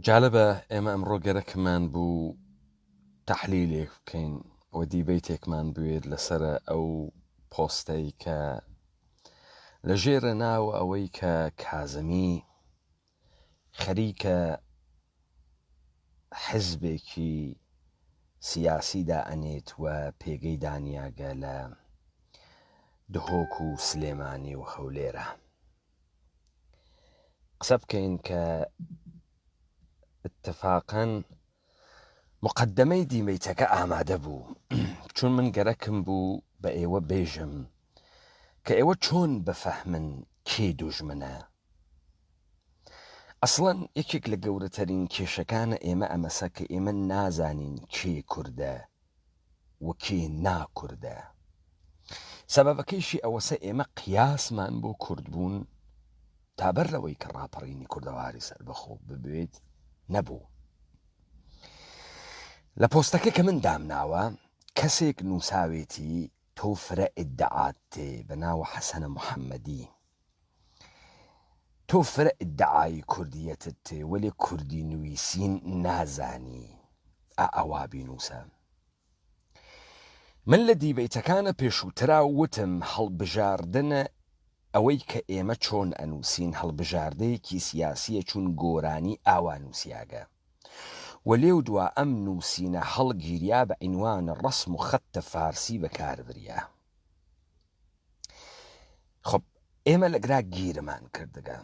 جالبە ئێمە ئەمڕۆ گەرەکمان بوو تەحلیلێک بکەین و دیبەیتێکمان بوێت لەسرە ئەو پۆستەی کە لە ژێرە ناو ئەوەی کە کازمی خەریکە حزبێکی سیاسیدا ئەنێت و پێگەی دانیاگە لە دهۆک و سلێمانی و هەولێرە قسە بکەین کە اتفاقاً مقدمەی دیمەیتەکە ئامادە بوو چون من گەرەکم بوو بە ئێوە بێژم کە ئێوە چۆن بفەهمن کێ دوژمنە. ئەسڵەن یەکێک لە گەورەترین کێشەکانە ئێمە ئەمەسە کە ئێمە نازانین کێ کوردە و کێ ناکوردە. سەبەبەکەیشی ئەوەسە ئێمە قیاسمان بۆ کوردبوون تابەر لەوەی کە ڕاپەڕینی کوردەواری سەربەخۆ ببێت نەبوو. لە پۆستەکە کە من دامناوە کەسێک نووساوێتی تۆ فرە ئیدعات تێ بە ناوە حەسەنە محەممەدی، تۆ فرە ئیدعای کوردیەتت تێ وەلێ کوردی نوویسین نازانی ئەوا بینووسە. من لە دیبەیتەکانە پێشووترا وتم هەڵبژاردنە ئەوەی کە ئێمە چۆن ئەنووسین هەڵبژاردەیەکی سیاسیە چون گۆرانی ئاوا نووسیاگە و لێو دوا ئەم نووسینە هەڵگیریا بە عینوانە ڕەسم و خەتە فارسی بەکاربریا. خب ئێمە لەگرا گیرمان کردگە.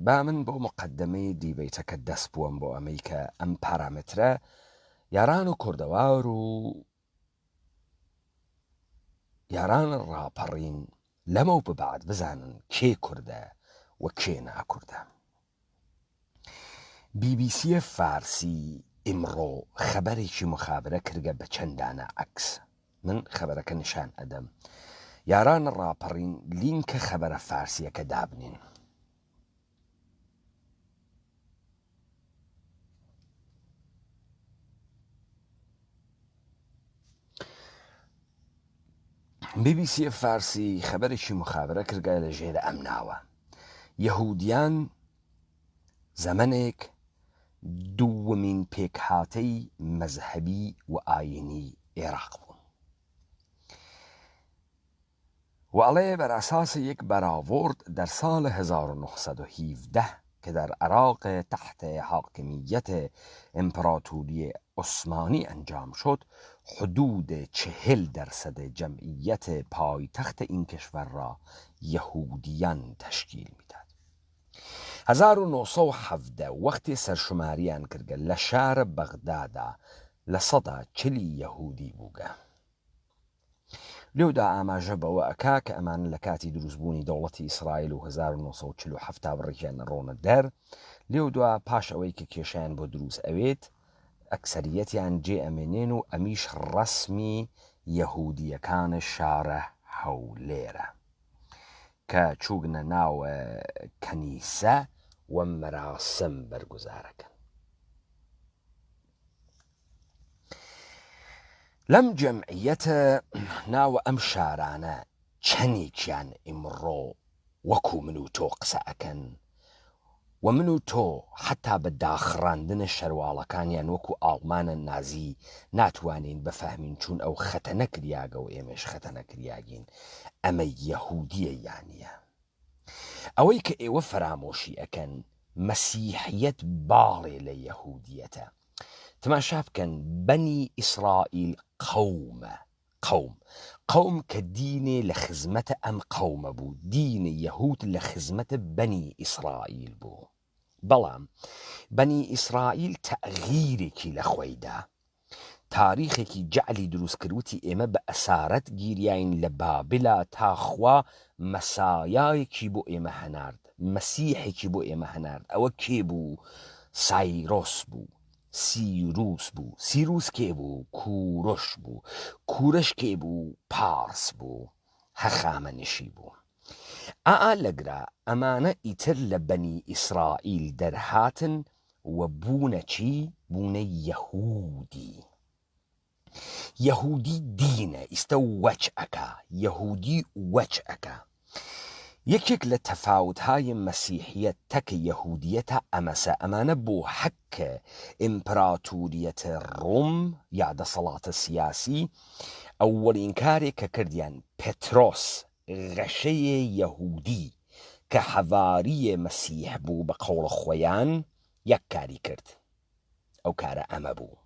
با من بۆ مقدمەی دیبەیتەکە دەست بووم بۆ ئەمەی کە ئەم پارامترە یاران و کوردەوار و یاران ڕاپەڕین لەمە و ببعد بزانن کێ کوردە و کێ ناکوردە. BBC فارسی ئیمڕۆ خەبەرێکی مخابرە کردگە بە چەندانە عەکس. من خەبەرەکە نیشان ئەدەم. یاران ڕاپەڕین لینکە خەبەرە فارسیەکە دابنین. BBC فارسی خەبەرێکی مخابرە کردگە لە ژێرە ئەم ناوە: یەهودیان زەمنێک دووەمین پێکهاتەی مەزهەبی و ئاینی عێراق بوون و ئەڵێ بەرئەساسی یەک بەراورد در سال 1917 که در عراق تحت حاکمیت امپراتوری عثمانی انجام شد حدود 40% جمعیت پایتخت این کشور را یهودیان تشکیل میداد. 1917 وەختی سەرشماریان کردگە لە شارە بەغدادا لە 140 یەهودی بووگە. لێودا ئاماژە بەوە ئەکا کە ئەمان لە کاتی دروستبوونی دەوڵەتی ئیسرائیل و 1947 بڕێکیان ڕۆنە دەر. لێودوا پاش ئەوەی کە کێشیان بۆ دروست ئەوێت ئەکسەریەتیان جێ ئەمێنێن و ئەمیش ڕەسمی یەهودیەکانە شارە هەولێرە کە چووگنە ناو کەنیسە و مەراسم بەرگوزارەکەن. لەم جەمعیەتە ناوە ئەم شارانە چەندێکیان ئیمڕۆ وەکو من و تۆ قسە ئەکەن و من و تۆ حتا بە داخڕاندنە شەرواڵەکانیان وەکو ئاڵمانە نازی ناتوانین بەفەهمین چون ئەو خەتە نەکریاگە و ئێمەش خەتە نەکریاگین. ئەمە یەهودیە یانیە. ئەوەی کە ئێوە فرامۆشی ئەکەن مەسیحیەت باڵێ لە یەهودیەتە. تماشا بکەن بەنی ئیسرائیل قەوم کە دینێ لە خزمەتە ئەم قەومە بوو. دینی یەهود لە خزمەتە بەنی ئیسرائیل بوو. بەڵام بەنی ئیسرائیل تەغییرێکی لە خۆیدا تاریخێکی جعلی دروست کردوتی ئێمە بە ئەسارەت گیریاین لە بابلا تاخوا مەسایایەکی بۆ ئێمە هەنارد، مەسیحێکی بۆ ئێمە هەنارد. ئەوە کێ بوو؟ سایرۆس بوو، سیروس بوو. سیروس کێ بوو؟ کوورش بوو. کوورش کێ بوو؟ پارس بوو. هەخامەنشی بوو. لەگرا ئەمانە ئیتر لە بەنی ئیسرائیل دەرهاتن و بوونە چی؟ بوونە یەهودی. یەهودی دینە ئیستە وەچ ئەکا. یەهودی وەچ ئەکا. یەکێک لە تەفاوت‌های مەسیحیەت تەکە یەهودیەتە ئەمەسە ئەمانە بۆ حەکە ئیمپراتوریەتە ڕۆم یا دەسەڵاتە سیاسی ئەووەڵین کارێک کە کردیان پێترۆس غەشەیە یەهودی کە حەڤاریە مەسیح بوو بە قەوڵە خۆیان یەک کاری کرد ئەو کارە ئەمە بوو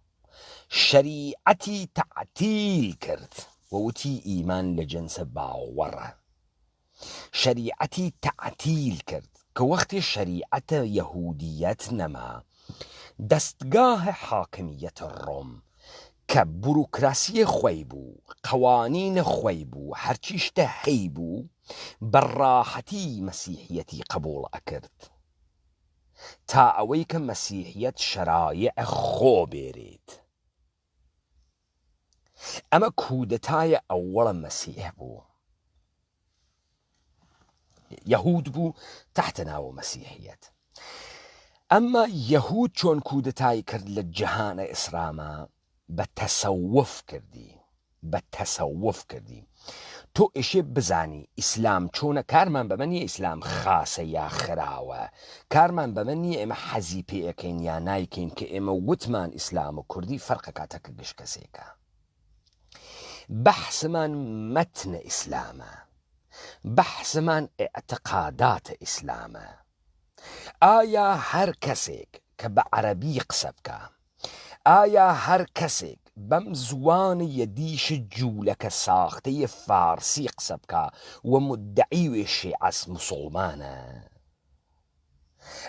شەریعەتی تەعتیل کرد ووتی ئیمان لە جنسە باوەڕە شریعەتی تعتیل کرد کە وەختی شریعەتە یەهودیەت نەما دەستگاه حاکمیەتە ڕۆم کە بوروکراسی خۆی بوو قەوانینە خۆی بوو هەرچی شتە هەی بوو بەڕاحەتی مەسیحیەتی قبوڵ ئەکرد تا ئەوەی کە مەسیحیەت شەرایع خۆ بێرێت ئەمە کودەتایە ئەووەڵە مەسیح بوو یەهود بوو تحتە ناوە مەسیحیەت ئەمما یەهود چۆن کودەتای کرد لە جەهانە ئیسلامە بە تەسەوف کردی تۆ ئێشێ بزانی ئیسلام چۆنە کارمان بەمە نییە ئیسلام خاسە یا خراوە کارمان بەمە نییە ئێمە حەزی پێ ئەەکەین یا نایکەین کە ئێمە وتمان ئیسلام و کوردی فەرقە کاتەکە گشت کەسێکە بەحسمان مەتنە ئیسلامە بەحسمان ئێعتقاداتە ئیسلامە ئایا هەر کەسێک کە بە عەرەبی قسە بکە ئایا هەر کەسێک بەم زوانە یەدیشە جوولەکە ساختەیە فارسی قسە بکە و مدعی وێ شیعەس موسڵمانە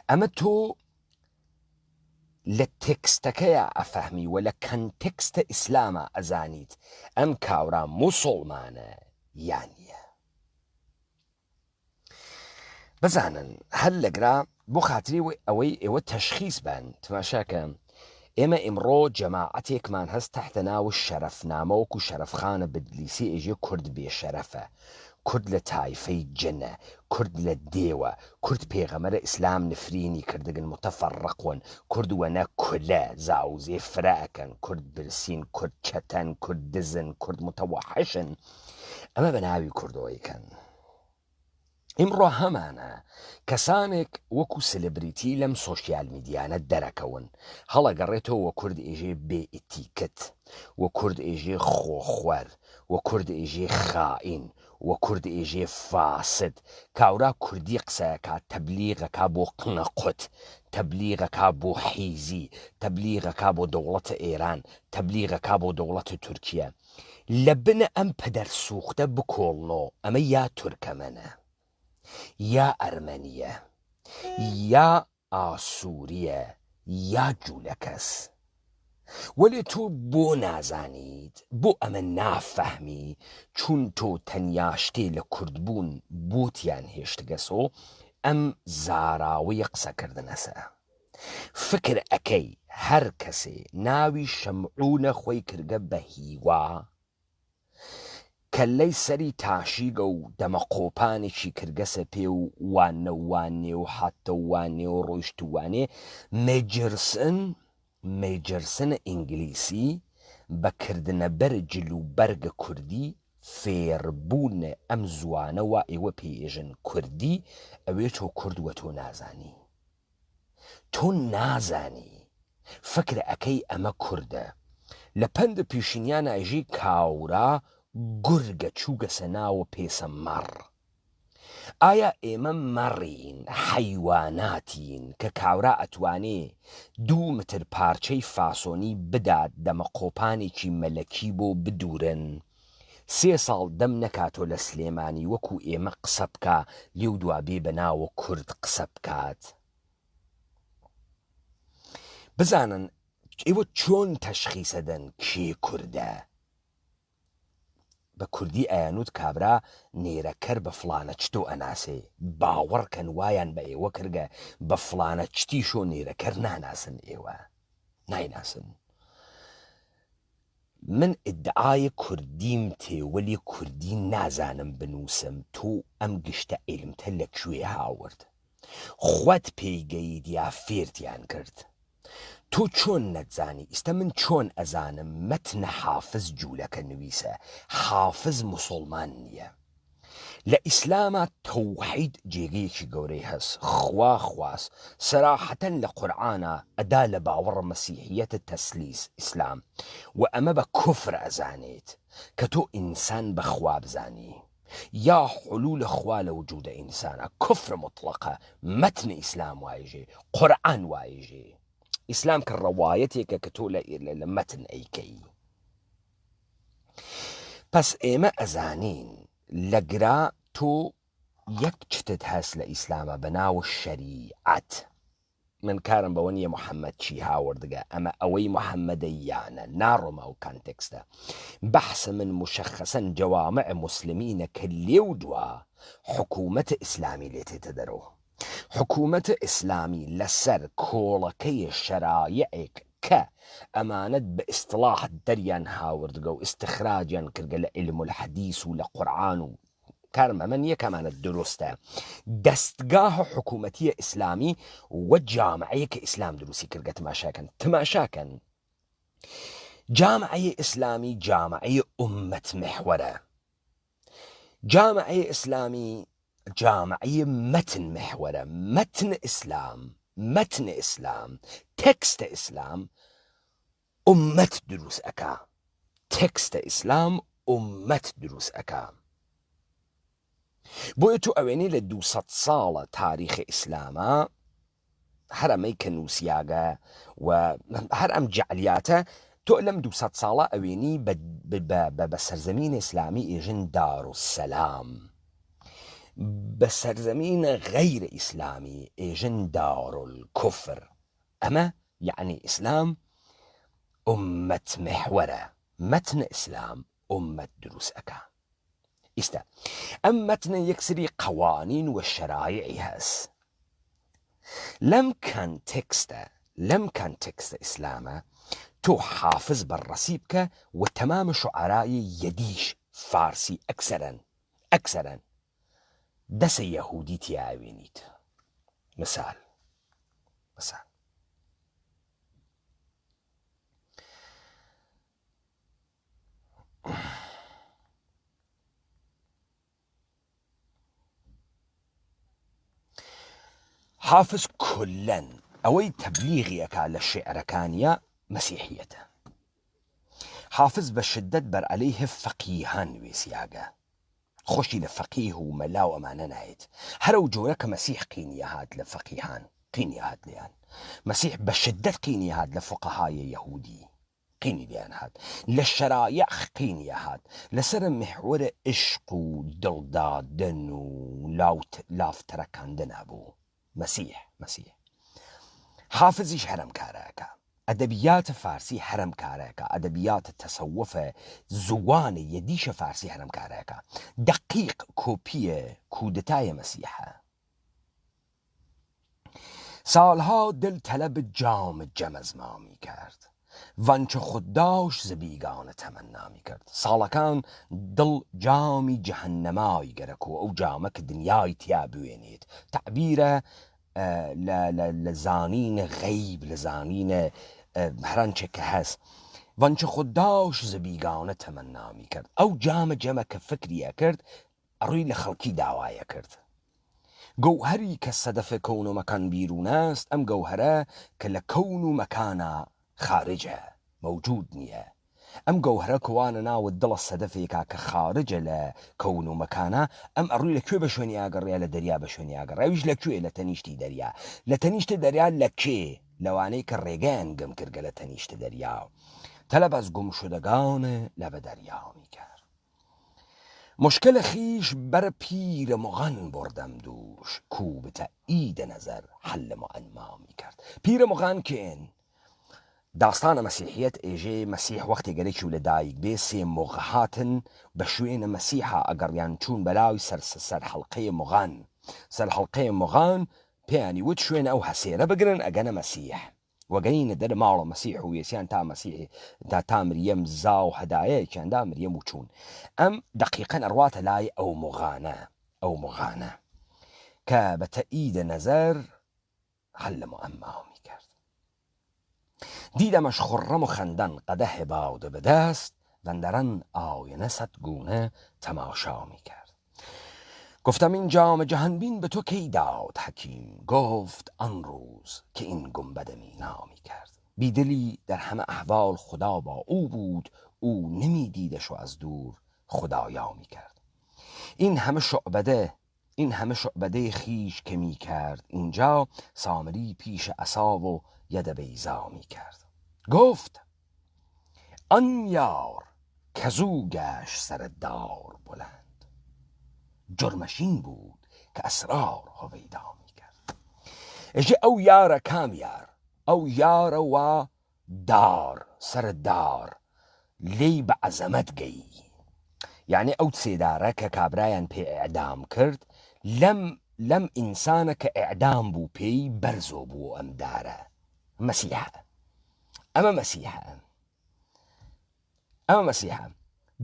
ئەمە تۆ لە تێکستەکەیە ئەفەهمی و لە کەنتێکستە ئیسلامە ئەزانیت ئەم کاورا موسڵمانە یانیە بزانن هەر لەگرا بۆ خاتری ئەوەی ئێوە تەشخیص بن تماشاکە ئێمە ئیمڕۆ جەماعەتێکمان هەست تحتە ناو شەرەفنامە وەکو شەرەفخانە بدلیسی ئێژێ کورد بێشەرەفە کورد لە تایفەی جنە کورد لە دێوە کورد پێغەمەرە ئیسلام نفرینی کردگن متەفەڕقون کورد وەنە کولە زاوزێ فرەکەن کورد برسین کورد چەتەن کورد دزن کورد متەوەحشن ئەمە بە ناوی کوردەوەیکەن ئیمڕۆ هەمانە کەسانێک وەکو سلبریتی لەم سۆشیال میدیانە دەرەکەون هەڵەگەڕێتەوە وە کورد ئێژێ بێ ئیتیکت وە کورد ئێژێ خۆخوەر وە کورد ئێژێ خائین وە کورد ئێژێ فاسد کاورا کوردی قسەکە تەبلیغەکە بۆ قنەقوت تەبلیغەکە بۆ حیزی تەبلیغەکە بۆ دەوڵەتە ئێران تەبلیغەکە بۆ دەوڵەتە تورکیە لە بنە ئەم پەدەر سوختە بکۆڵنەوە ئەمە یا تورکەمەنە یا ئەرمەنیە یا ئاسووریە یا جوولەکەس وەلێ تۆ بۆ نازانیت بۆ ئەمە نافەهمی چون تۆ تەنیا شتێ لە کوردبوون بۆتیان هێشتگەسۆ ئەم زاراوەیە قسەکردنەسە فکر ئەەکەی هەر کەسێ ناوی شەمعونە خۆی کردگە بە هیوا کەلەی سەری تاشیگە و دەمەقۆپانێکی کردگەسە پێ و وانە و حاتە وانێ و ڕۆیشتوانێ مێجرسنە ئینگلیسی بەکردنە بەرجل و بەرگە کوردی فێربوونە ئەم زوانەوە ئێوە پێژن کوردی ئەوێ تۆ کوردوە تۆ نازانی فکر ئەەکەی ئەمە کووردە لە پەند پیشینیان ئەژی کاورا گورگە چووگەسە ناوە پێسە مەڕ ئایا ئێمە مەڕین حەیواناتین کە کاورا ئەتوانێ 2 متر پارچەی فاسۆنی بدات دەمەقۆپانێکی مەلەکی بۆ بدورن 3 ساڵ دەم نەکاتۆ لە سلێمانی وەکو ئێمە قسە بکە لێو دوابێ بە ناوە کورد قسە بکات بزانن ئێوە چۆن تەشخیسەدەن کێ کووردە بە کوردی ئەیانوت کابرا نێرەکەر بە فلانە چتۆ ئەناسێ باوەڕکەن وایان بە ئێوە کردگە بە فلانە چتیشۆ نێرەکەر ناناسن ئێوە نایناسن من ئیدعای کوردیم تێوەلی کوردی نازانم بنووسم تۆ ئەم گشتە عیلمتە لەکوێ هاورد خوات پێیگەید یا فێرتیان کرد تۆ چۆن نەتزانی ئیستا من چۆن ئەزانم مەتنە حافز جوولەکە نوویسە حافز موسڵمان نییە لإسلام توحيد جيغيش قوريهس خوا خواس صراحة لقرآن أدال باور مسيحية التسليس إسلام وأما بكفر أزانيت كتو إنسان بخواب زاني يا حلول خوال وجود إنسان كفر مطلقة متن إسلام وايجي قرآن وايجي إسلام كالروايتي كتو لمتن أيكي بس إيما أزانين لقرا تو يكتشتت هاس لإسلام بناو الشريعة من كارن بونية محمد شي هاوردقا أما أوي محمديانا نارما أو كونتكستا بحث من مشخصا جوامع مسلمين كاليودوا حكومة إسلامي ليتي تدرو حكومة إسلامي لسر كولكي الشرايعك كأمانة باصطلاح دريان هاوردقا استخراجا كرقل علم الحديث ولا قرآن كارم من يكمان الدروستا دستگاه حكومتية إسلامي وجامعية كإسلام دروسي كرقة تماشاكن جامعية إسلامي جامعية أمة محورة جامعية إسلامي جامعية متن محورة متن إسلام تكست إسلام أمة دروس أكا تكست إسلام أمة دروس أكا بۆیە ئەوێنی لە 200 ساڵە تاریخی ئیسلامە هەر ئەمەی کە نووسیاگە و هەر ئەم جعلیاتە تۆ لەم 200 ساڵە ئەوێنی بە سەرزەمینی ئیسلامی ئێژن دارالسەلام بە سەرزەمینە غەیرە ئیسلامی ئێژن دارالکوفر ئەمە یعنی ئیسلام ئومەت محورە مەتن ئیسلام ئومەت دروست ئەکا إستا أم متن يكسري قوانين والشرائع هاس لم كان تكست إسلامه تو حافظ بالرسيبك وتمام شعراء يديش فارسي أكثرا دس يهودي تياوينيت مثال حافظ كلن أوي تبليغيك على الشعر كانيا مسيحيته حافظ بشدة بر عليه فقيهان ويسياقا خوشي لفقيه وملاو أمانا نايت هرو جورك مسيح قينيا هاد لفقيهان قينيا هاد ليان مسيح بشدة قينيا هاد لفقهاء يهودي قيني ليان هاد للشرايع قينيا هاد لسر محور عشق ودلدادن ولافتركان دنابو مسيح حافظيش حرم كاراكا أدبيات فارسي حرم كاراكا أدبيات التصوف زوان يديش فارسي حرم كاراكا دقيق كوبية كودتاي مسيحة سالها دل طلب جام جمز ما می کرد وانچه خود داشت زبیگان تمنا می کرد سالکان دل جامی جهنمای گرکو او جامک دنیای تیا بوینید تعبیر لزانین غیب لزانین هرانچه که هست وانچه خود داشت زبیگان تمنا می کرد او جمک فکریه کرد اروی لخلقی دعوایه کرد جوهری که صدف کون و مکان بیرون است ام جوهره که لکون و مکان خارجه موجود نیه ام جوهره كوانا ناو الدل الصدفي كا خارج لكون مكانه ام اروي لكو بشوني اقر يا لدريا بشوني اقر ايش لكو لتنيشتي دريا لتنيشتي دريا لكي لوانيك الريغان قم كرقه لتنيشتي دريا طلب از گم شدگان لب دریا میکرد مشکل خیش بر پیر مغان بردم دوش کو به تأیید نظر حل معما میکرد پیر مغان کن داستان مسیحیت ایجی مسیح وقتی گریچو لدایک بی سی مغهاتن بشوین مسیحا اگر یان چون بلاوی سر حلقه مغان پیانی ود شوین او حسیره بگرن اگن مسیح وقين در مال مسيح ويسيان تا مسيح تا مريم زاو هدايا كان دا مريم وشون ام دقيقا اروات لاي او مغانه كبتأيد نظر حل مؤمهم کرد دیدمش خرم و خندن قده باوده بدست و درن آینه صد گونه تماشا می کرد گفتم این جام جهانبین به تو کی داد حکیم؟ گفت آن روز که این گنبد مینا می کرد. بیدلی در همه احوال خدا با او بود، او نمی دیدش و از دور خدایا می کرد. این همه شعبده خیش که می کرد اینجا، سامری پیش عصا و ید بیضا می کرد. گفت آن یار کزو گشت سر دار بلند، جرمش این بود که اسرار هویدا می کرد. اجه او یار کام یار، او یار و دار سر دار لی به عظمت گی، یعنی او سیداره که کابرایان پی اعدام کرد، لم انسانه که اعدام بو پی برزو بو ام داره مسیحه. اما مسیحه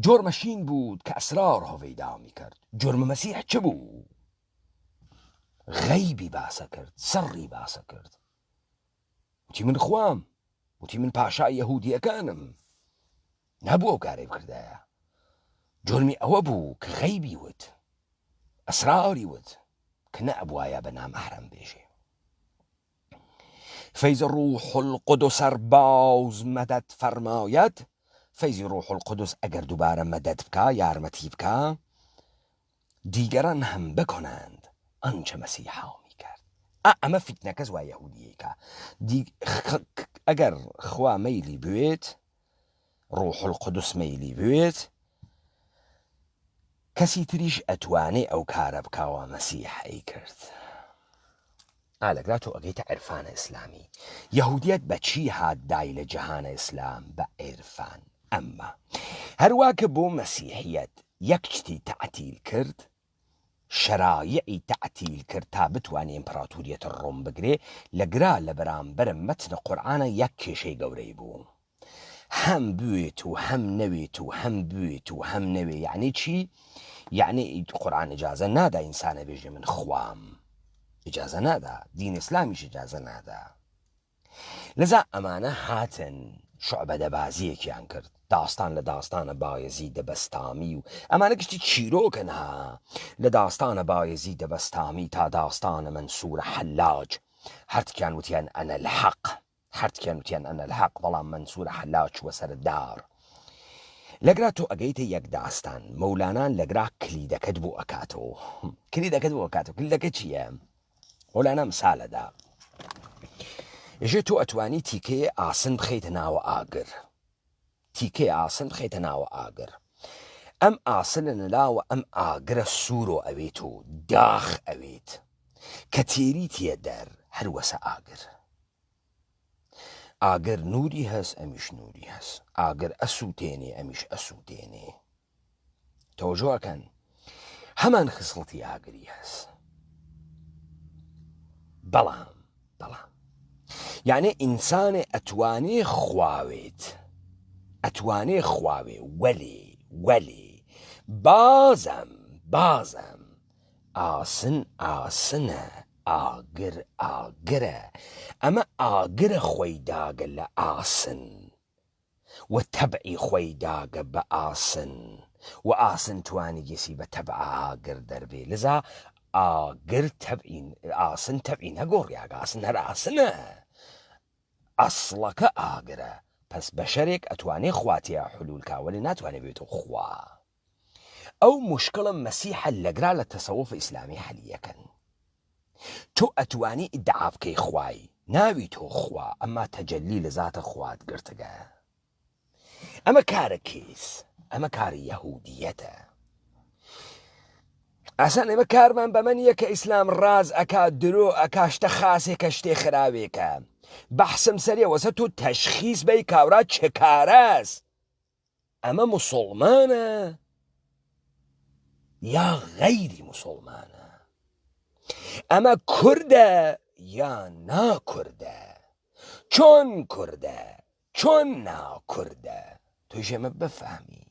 جرمشین بود که اسرار هویدا می کرد. جرم مسیح چه بود؟ غیبی باسه کرد، سری باسه کرد. وتی من خوام، وتی من پاشای یهودیه کانم، نبو او کاری بکرده. جرمی او بو که غیبی ود، اسراری ود که نه ابوایا بنا محرم بیجی. فیض روح القدس باز مدد فرماید، فیض روح القدس اگر دوباره مدد بکا، یارمتی بکا، دیگران هم بکنند آنچه مسیحا می کرد. اما فتنه کز و یهودیه که اگر خوا میلی بوید، روح القدس میلی بوید، کسی تریش اتواني او کار بکا و مسیح ای کرد. لەگراتۆ ئەگەیتە عرفانە ئیسلامی. یەهودیەت بە چی هات دای لە جەهانە ئیسلام؟ بە عرفان. ئەمما هەروە کە بۆ مەسیحیەت یەک شتی تعتیل کرد، شرایعی تعتیل کرد تا بتوانێ ئیمپراتوریەت ڕۆم بگرێ، لەگرا لە بەرامبەر مەتنە قورئانە یەک کێشەی گەورەی بوو. هەم بوێت و هەم نەوێت و هەم بوێت و هەم نەوێ. یعنی چی؟ یعنی قورئان ئیجازە نادا ئینسانە بێژێ من خوام. اجازه نادا. دین اسلامیش اجازه نادا. لذا ئەمانە هاتن شعبەدە بازیەکیان کرد، داستان لە داستانە بایەزید بەستامی و ئەمانە گشتی چیرۆکن ها. لە داستانە بایەزید بەستامی تا داستانە منسوورە حلاج، هەرتکیان وتیان ئەنە الحەق، بەڵام منسوورە حلاج وە سەردار. لەگرا تۆ ئەگەیتە یەک داستان، مەولانان لەگرا کلیدەکەت بۆ ئەکاتەوە. کلیدەکە چییە؟ مولانا مثالە دا. ئێژێ تۆ ئەتوانی تیکەیە ئاسن بخەیتە ناوە ئاگر. ئەم ئاسنە نەلاوە ئەم ئاگرە سوورۆ ئەوێت و داخ ئەوێت کە تێری تێ دەر هەروەسە ئاگر نووری هەست، ئەمیش نووری هەست. ئاگر ئەسووتێنێ، ئەمیش ئەسووتێنێ. تەوەجۆکەن هەمان خسڵتی ئاگری هەست. بەڵام یعنی ئینسانێ ئەتوانێ خواوێ وەلێ بازم ئاسن ئاسنە، ئاگرە. ئەمە ئاگرە خۆی داگە لە ئاسن و تەبعی خۆی داگە بە ئاسن و ئاسن توانی گەسی بە تەبع ئاگر دەربێ. لذا ئاگر تەبعین، ئاسن تەبعی نەگۆڕیاگە، ئاسن هەر ئاسنە، ئەسڵەکە ئاگرە. پس بەشەرێک ئەتوانێ خواتیە حلولکا وەلی ناتوانێ بێتەوە خوا. ئەو مشکڵە مەسیحە لەگرا لە تەسەوف ئیسلامی حەلیەکەن. تۆ ئەتوانی ئیدعا بکەی خوای، ناوی تۆ خوا، ئەمما تەجەلی لە زاتە خوات گرتگە. ئەمە کارە کێس؟ ئەمە کاری یەهودیەتە. ئەسان ئێمە کارمان بەمە نییە کە ئیسلام ڕاز ئەکا، درۆ ئەکا، شتە خاسێکە، شتێ خراوێکە. بەحسم سەریە وەسە تۆ تەشخیص بەی کاورا چه کارەست؟ ئەمە موسڵمانە یا غەیری موسڵمانە؟ ئەمە کوردە یا ناکوردە؟ چۆن کوردە چۆن ناکوردە؟ تۆ ژێمە بفهمی.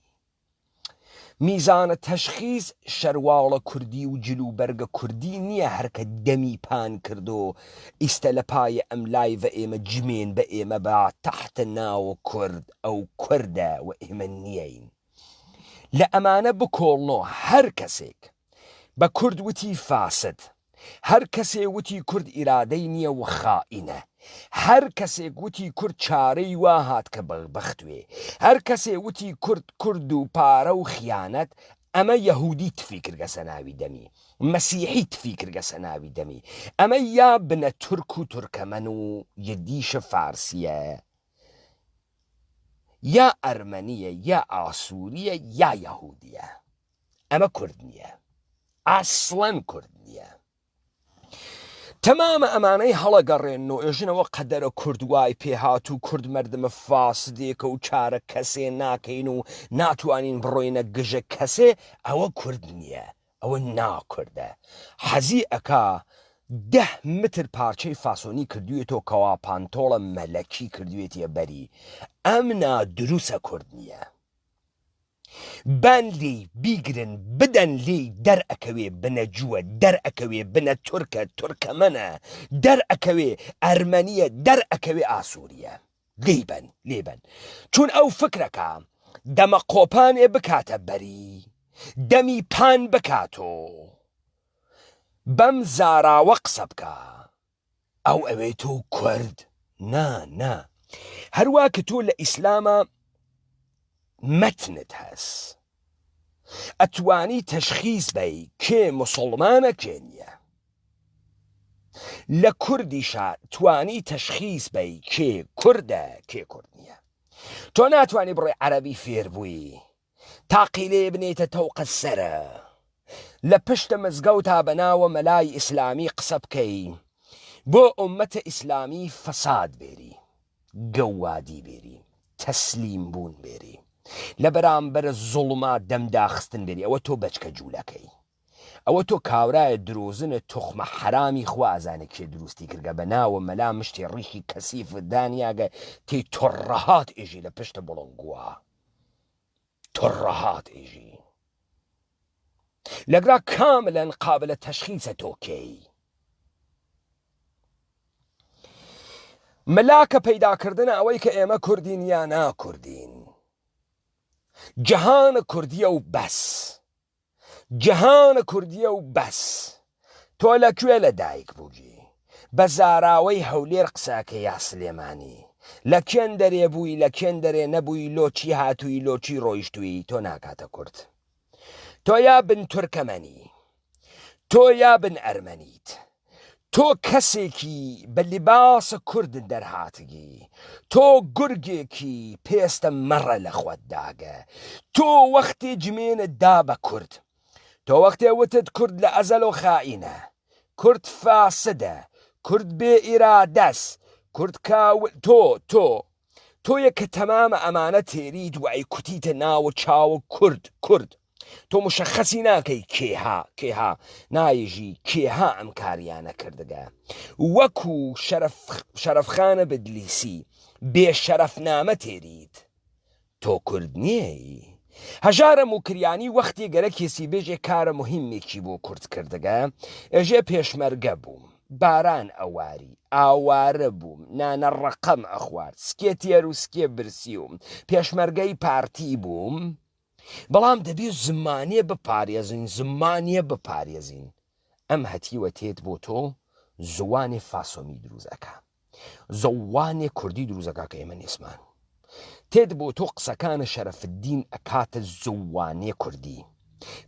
میزانە تەشخیص شەرواڵە کوردی و جلوبەرگە کوردی نییە هەرکە دەمی پان کرد و ئیستە لە پایە ئەم لایڤە ئێمە جمێن بە ئێمە با تەحتە ناوە کورد، ئەو کوردە و ئێمە نییەین. لە ئەمانە بکۆڵنەوە هەر کەسێک بە کورد وتی فاسد، هەر کەسێ وتی کورد ئیرادەی نییە و خائینە، هەر کەسێک وتی کورد چارەی وا هات کە بەختوێ، هەر کەسێ وتی کورد و پارە و خیانەت، ئەمە یەهودی تفی کردگە سەناوی دەمی، مەسیحی تفی کردگە سەناوی دەمی، ئەمە یا بنە تورک و تورکەمەن و یدیشە فارسیە، یا ئەرمەنیە، یا ئاسووریە، یا یەهودیە، ئەمە کورد نییە، ئاسڵەن کورد نییە. تەمامە ئەمانەی هەڵەگەڕێن و ئێژنەوە قەدەرە کورد وای پێهات و کورد مەردمە فاسدێکە و چارە کەسێ ناکەین و ناتوانین بڕۆینە گژە کەسێ، ئەوە کورد نییە، ئەوە ناکوردە. حەزی ئەکا 10 متر پارچەی فاسۆنی کردوێتەوە کەوا پانتۆڵە مەلەکی کردوێتیە بەری، ئەم نادروسە کورد نییە. بان لێی بیگرن بدەن لێی دەرئەکەوێ بنە جووە، دەرئەکەوێ بنە تورکە، تورکەمەنە، دەرئەکەوێ ئەرمەنیە، دەرئەکەوێ ئاسووریە، لێبن چون ئەو فکرەکە دەمە قۆپانێ بکاتە بەری، دەمی پان بکاتۆ، بەم زاراوە قسە بکە، ئەو ئەوێ تۆ کورد نا هەروە کە تۆ لە ئیسلامە مەتنت هەست، ئەتوانی تەشخیص بەی کێ موسڵمانە کێ نییە، لە کوردیشە توانی تەشخیص بەی کێ کوردە کێ کورد نییە. تۆ ناتوانی بڕێ عەرەبی فێر بووی تاقیلێ بنێتە تەوقە سەرە، لە پشتە مزگەوتا بەناوە مەلای ئیسلامی قسە بکەی بۆ ئومەتە ئیسلامی فەساد بێری، گەوادی بێری، تەسلیم بوون بێری، لە بەرامبەر زوڵمات دەمداخستن بێری، ئەوە تۆ بەچکە جوولەکەی، ئەوە تۆ کاورایە درۆزنە تۆخمە حرامی خوا ئازانە کێ دروستی کردگە بەناوە مەلا مشتی ڕیشی کەسیف دانیاگە تێی تۆڕەهات ئێژی لە پشتە بڵنگووە، تۆڕەهات ئێژی لەگرا کاملەن قابلە تەشخیصە تۆکەی. مەلاکە پەیداکردنە ئەوەی کە ئێمە کوردین یا ناکوردین، جەهانە کوردیە و بەس، جەهانە کوردیە و بەس. تۆ لەکوێ لە دایک بووی؟ بە زاراوەی هەولێر قساکە یا سلێمانی، لە کێن دەرێ بووی، لە کێن دەرێ نەبووی، لۆچی هاتووی، لۆچی ڕۆیشتووی، تۆ ناکاتە کورد. تۆ یا بن تورکەمەنی، تۆ یا بن ئەرمەنیت، تۆ کەسێکی بە لیباسە کورد دەرهاتگی، تۆ گورگێکی پێستە مەڕە لە خۆت داگە، تۆ وەختێ جمێنت دا بە کورد، تۆ وەختێ وتت کورد لە ئەزەل و خائینە، کورد فاسدە، کورد بێ ئیرادەس، کورد تۆ یەکە تەمامە ئەمانە تێریت و ئەی کوتیتە ناوە چاوە کورد تۆ مشەخەسی ناکەی کێها نایژی کێها ئەم کاریانە کردگە، وەکو شەرەفخانە بدلیسی بێشەرەفنامە تێریت، تۆ کورد نییەی. هەژارە موکریانی وەختی گەرە کێسی بێژێ کارە مهمێکی بۆ کورد کردگە، ئێژێ پێشمەرگە بووم، باران ئەواری، ئاوارە بووم، نانە ڕەقەم ئەخوارد، سکێ تێر و سکێ برسیوم، پێشمەرگەی پارتی بووم، بەڵام دەبێ زمانیە بپارێزین. ئەم هەتیوە تێت بۆ تۆ زوانێ فاسۆمی دروزەکە، زەوانێ کوردی دروزەکە کە ئێمە نێسمان، تێت بۆ تۆ قسەکانە شەرەفدین ئەکاتە زوانێ کوردی،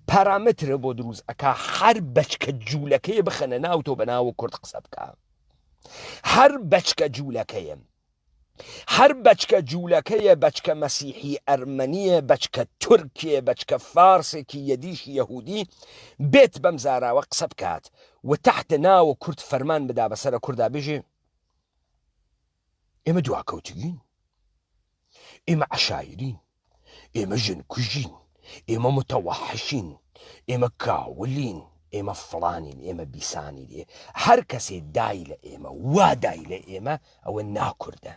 پارامترە بۆ دروست ئەکا هەر بەچکە جوولەکەیە بخەنە ناو تۆ بە ناوە کورد قسە بکە، هەر بەچکە جوولەکەیە، هەر بەچکە جوولەکەیە، بەچکە مەسیحی ئەرمەنیە، بەچکە تورکێ، بەچکە فارسێکی یەدیشی یەهودی بێت بەم زاراوە قسە بکات و تحتە ناوە کورد فەرمان بدا بەسەرە کووردا بێژێ ئێمە دواکەوتگین، ئێمە عەشایرین، ئێمە ژنکوژین، ئێمە متەوەحشین، ئێمە کاولین، ئێمە فڵانین، ئێمە بیسانین، هەر کەسێ دای لە ئێمە وا دای لە ئێمە ئەوە ناکوردە.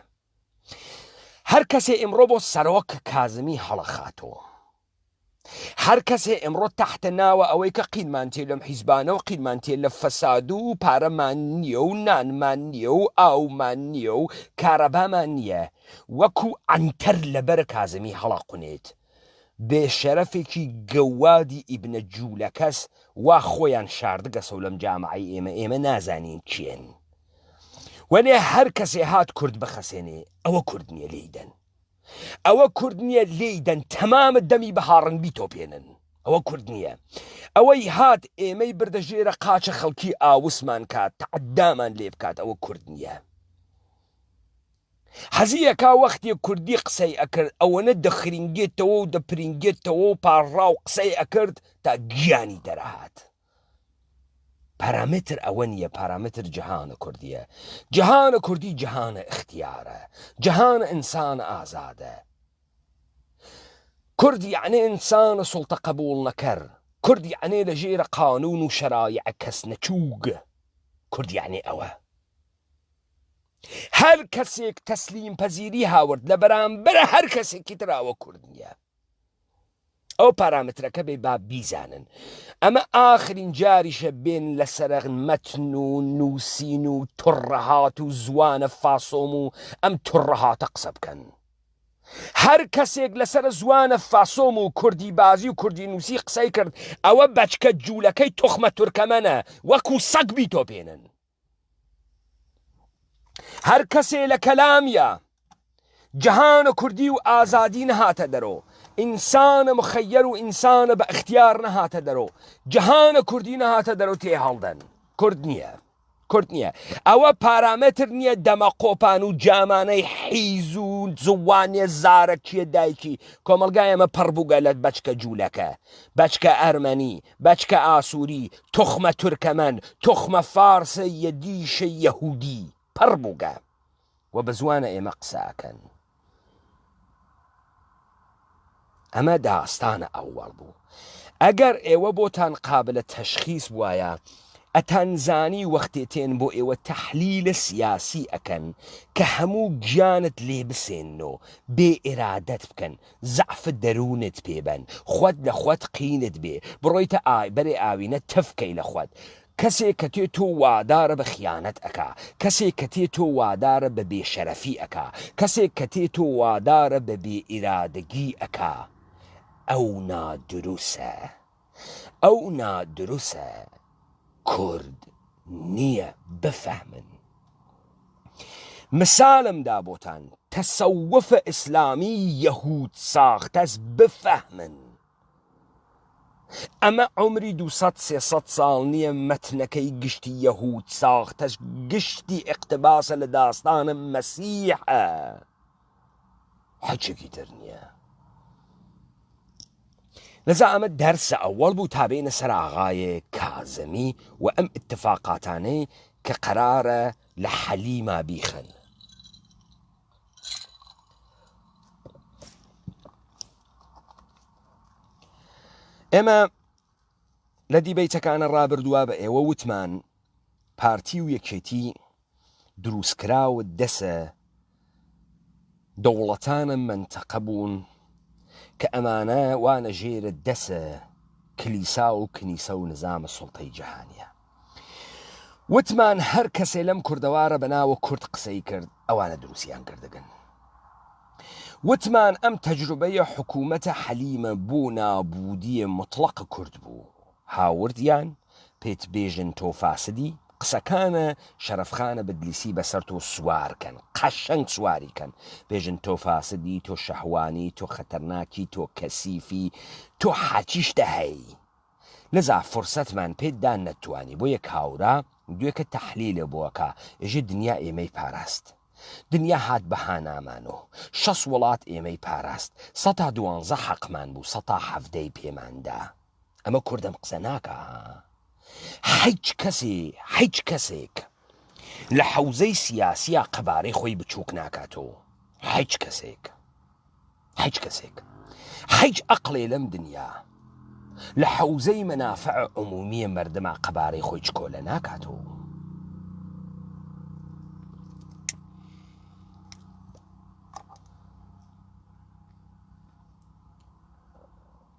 هەر کەسێ ئێمڕۆ بۆ سەرۆک کازمی هەڵەخاتەوە، هەر کەسێ ئێمڕۆ تەحتە ناوە ئەوەی کە قیدمان تێ لەم حیزبانە و قیدمان تێ لە فەساد و پارەمان نییە و نانمان نییە و ئاومان نییە و کارەبامان نییە، وەکو ئەنتەر لەبەر کازمی هەڵەقونێت، بێشەرەفێکی گەوادی ئیبنە جوولەکەس وا خۆیان شاردگەسە و لەم جامعی ئێمە نازانین کێن وەنێ هەر کەسێ هات کورد بخەسێنێ ئەوە کورد نییە لێیدەن ئەوە کورد نییە لێیدەن تەمامە دەمی بەهاڕن بیتۆپێنن ئەوە کورد نییە ئەوەی هات ئێمەی بردەژێرە قاچە خەڵکی ئاوسمان کات تەعەدامان لێ بکات ئەوە کورد نییە حەزیەکا وەختێ کوردی قسەی ئەکرد ئەوەنە دەخرینگێتەوە و دەپرینگێتەوە و پاڕا و قسەی ئەکرد تا گیانی دەرەهات پارامتر ئەوە نییە پارامتر جەهانە کوردیە جەهانە کوردی جەهانە اختیارە جەهانە ئینسانە ئازادە کورد یعنی ئینسانە سوڵتە قبوڵ نەکەر کورد یعنی لە ژێرە قانون و شەرایع کەس نەچووگ کورد یعنی ئەوە هەر کەسێک تەسلیم پەزیری هاورد لە بەرامبەرە هەر کەسێکی تراوە کورد نییە ئەو پارامترەکە بێ با بیزانن ئەمە ئاخرین جاریشە بێن لەسەر مەتن و نووسین و توڕەهات و زوانە فاسۆم و ئەم توڕەهاتە قسە بکەن هەر کەسێک لەسەر زوانە فاسۆم و کوردی بازی و کوردی نووسی قسەی کرد ئەوە بەچکە جوولەکەی تۆخمە تورکەمەنە وەکو سەگ بیتۆپێنن هەر کەسێ لە کەلامیە جەهانە کوردی و ئازادی نەهاتە دەرۆ ئینسانە مخەیەر و ئینسانە بە اختیار نەهاتە دەرۆ جەهانە کوردی نەهاتە دەرۆ تێ هەڵدەن کورد نییە کورد نییە ئەوە پارامتر نییە دەمە قۆپان و جامانەی حیز و زوانێ زارەکیە دایکی کۆمەلگای ئەمە پڕبووگە لە بەچکە جوولەکە بەچکە ئەرمەنی بەچکە ئاسووری تۆخمە تورکەمەن تۆخمە فارسە یەدیشە یەهودی پڕبووگە و بە زوانە ئێمە قساکەن ئەمە داستانە ئەووەڵ بوو ئەگەر ئێوە بۆتان قابلە تەشخیص وایە ئەتانزانی وەختێتێن بۆ ئێوە تەحلیلە سیاسی ئەکەن کە هەموو گیانت لێ بسێنەوە بێ ئێرادەت بکەن زەعفت دەروونت پێبەن خۆت لە خۆت قینت بێ بڕۆیتە بەرێ ئاوینە تفکەی لە خۆت کەسێک کە تێ تۆ وادارە بە خیانەت ئەکا کەسێک کە تێ تۆ وادارە بە بێشەرەفی ئەکا کەسێک کە تێ تۆ وادارە بە بێ ئیرادەگی ئەکا ئەو نادروسە ئەو نادروسە کورد نییە بفەهمن مثالمدا بۆتان تەسەوفە ئیسلامی یەهود ساختەس بفەهمن ئەمە عمری 200-300 ساڵ نییە مەتنەکەی گشتی یەهود ساختەش گشتی ئیقتباسە لە داستانە مەسیحە هیچێکی تر نییە لەذا ئەمە دەرسە ئەوەڵ بوو تابێنە سەر ئاغای کازمی و ئەم اتفاقاتانەی کە قەرارە لە حەلیما بیخەن ئێمە لە دیبەیتەکانە ڕابردووە بە ئێوە وتمان پارتی و یەکێتی دروستکراوە دەسە دەوڵەتانە منتەقە بوون کە ئەمانە وانە ژێرە دەسە کلیسا و کنیسە و نظامە سوڵتەی جەهانیە وتمان هەر کەسێ لەم کوردەوارە بەناوە کورد قسەی کرد ئەوانە دروستیان کردگەن وتمان ئەم تەجروبەیە حکوومەتە حەلیمە بۆ نابودیە مطلق کورد بوو هاوردیان پێت بێژن تۆ فاسدی قسەکانە شەرەفخانە بدلیسی بەسەر تۆ سوارکەن قەشەنگ سواریکەن بێژن تۆ فاسدی تۆ شەهوانی تۆ خەتەرناکی تۆ کەسیفی تۆ حاچیشتە هەی لەذا فرسەتمان پێتدا نەتوانی بۆ یەک هاورا دوێکە تەحلیلە بۆکە ئێژە دنیا ئێمەی پاراست دنیا هات بەهانامانەوە 6 وڵات ئێمەی پاراست 112 حەقمان بوو 117 پێماندا ئەمە کوردم قسە ناکە هیچ کەسێک لە حەوزەی سیاسیە قەبارەی خۆی بچووک ناکاتەوە هیچ کەسێک هیچ ئەقڵێ لەم دنیا لە حەوزەی مەنافع عمومیە مەردەما قەبارەی خۆی چکۆلە ناکاتەوە